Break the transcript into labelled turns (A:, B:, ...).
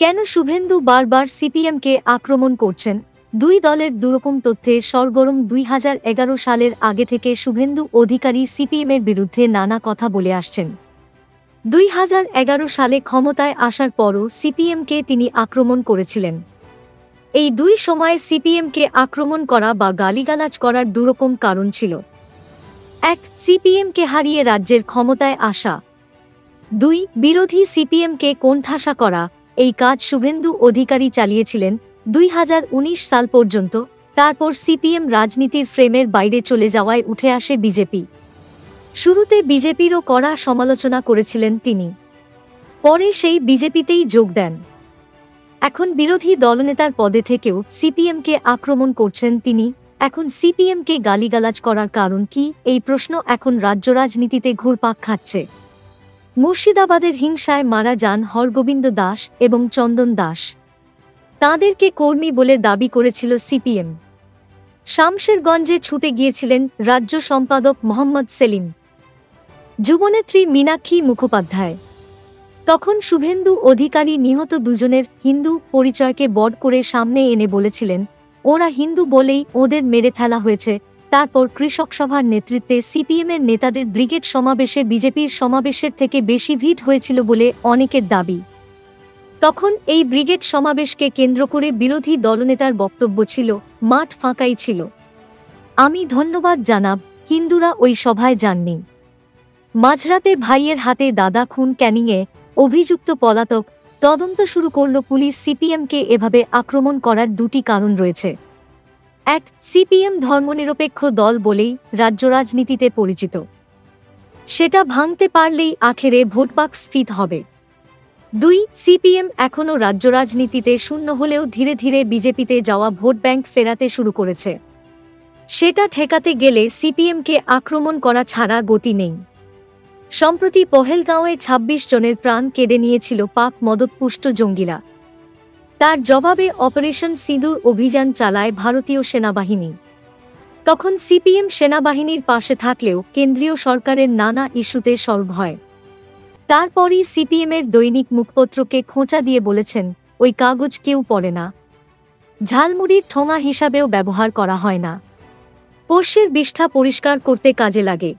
A: কেন শুভেন্দু বারবার সিপিএমকে আক্রমণ করছেন? দুই দলের দুরকম তথ্যে সরগরম। 2011 সালের আগে থেকে শুভেন্দু অধিকারী সিপিএমের বিরুদ্ধে নানা কথা বলে আসছেন। 2011 সালে ক্ষমতায় আসার পরও সিপিএমকে তিনি আক্রমণ করেছিলেন। এই দুই সময়ে সিপিএমকে আক্রমণ করা বা গালিগালাজ করার দুরকম কারণ ছিল। 1. সিপিএমকে হারিয়ে রাজ্যের ক্ষমতায় আসা। 2. বিরোধী সিপিএমকে কোণঠাসা করা। এই কাজ শুভেন্দু অধিকারী চালিয়েছিলেন 2019 সাল পর্যন্ত। তারপর সিপিএম রাজনীতির ফ্রেমের বাইরে চলে যাওয়ায় উঠে আসে বিজেপি। শুরুতে বিজেপিরও কড়া সমালোচনা করেছিলেন তিনি, পরে সেই বিজেপিতেই যোগ দেন। এখন বিরোধী দলনেতার পদে থেকেও সিপিএমকে আক্রমণ করছেন তিনি। এখন সিপিএমকে গালিগালাজ করার কারণ কি? এই প্রশ্ন এখন রাজ্য রাজনীতিতে ঘুরপাক খাচ্ছে। মুর্শিদাবাদের হিংসায় মারা যান হরগোবিন্দ দাস এবং চন্দন দাস। তাঁদেরকে কর্মী বলে দাবি করেছিল সিপিএম। শামশেরগঞ্জে ছুটে গিয়েছিলেন রাজ্য সম্পাদক মোহাম্মদ সেলিম, যুবনেত্রী মীনাক্ষী মুখোপাধ্যায়। তখন শুভেন্দু অধিকারী নিহত দুজনের হিন্দু পরিচয়কে বড় করে সামনে এনে বলেছিলেন, ওরা হিন্দু বলেই ওদের মেরে ফেলা হয়েছে। তারপর কৃষক সভার নেতৃত্বে সিপিএমের নেতাদের ব্রিগেড সমাবেশে বিজেপির সমাবেশের থেকে বেশি ভিড় হয়েছিল বলে অনেকের দাবি। তখন এই ব্রিগেড সমাবেশকে কেন্দ্র করে বিরোধী দলনেতার বক্তব্য ছিল, মাঠ ফাঁকাই ছিল। আমি ধন্যবাদ জানাব, হিন্দুরা ওই সভায় যাননি। মাঝরাতে ভাইয়ের হাতে দাদা খুন ক্যানিংয়ে অভিযুক্ত পলাতক। তদন্ত শুরু করল পুলিশ। সিপিএমকে এভাবে আক্রমণ করার দুটি কারণ রয়েছে। 1. সিপিএম ধর্মনিরপেক্ষ দল বলেই রাজ্য রাজনীতিতে পরিচিত। সেটা ভাঙতে পারলেই আখেরে ভোটবাক্স ফিত হবে। 2. সিপিএম এখনও রাজ্য রাজনীতিতে শূন্য হলেও ধীরে ধীরে বিজেপিতে যাওয়া ভোট ব্যাংক ফেরাতে শুরু করেছে। সেটা ঠেকাতে গেলে সিপিএমকে আক্রমণ করা ছাড়া গতি নেই। সম্প্রতি পহেলগাঁওয়ে 26 জনের প্রাণ কেড়ে নিয়েছিল পাক মদতপুষ্ট জঙ্গিরা। তার জবাবে অপারেশন সিঁদুর অভিযান চালায় ভারতীয় সেনাবাহিনী। তখন সিপিএম সেনাবাহিনীর পাশে থাকলেও কেন্দ্রীয় সরকারের নানা ইস্যুতে সরব হয়। তারপরই সিপিএমের দৈনিক মুখপত্রকে খোঁচা দিয়ে বলেছেন, ওই কাগজ কেউ পড়ে না, ঝালমুড়ির ঠোঙা হিসাবেও ব্যবহার করা হয় না, পোষ্যের বিষ্ঠা পরিষ্কার করতে কাজে লাগে।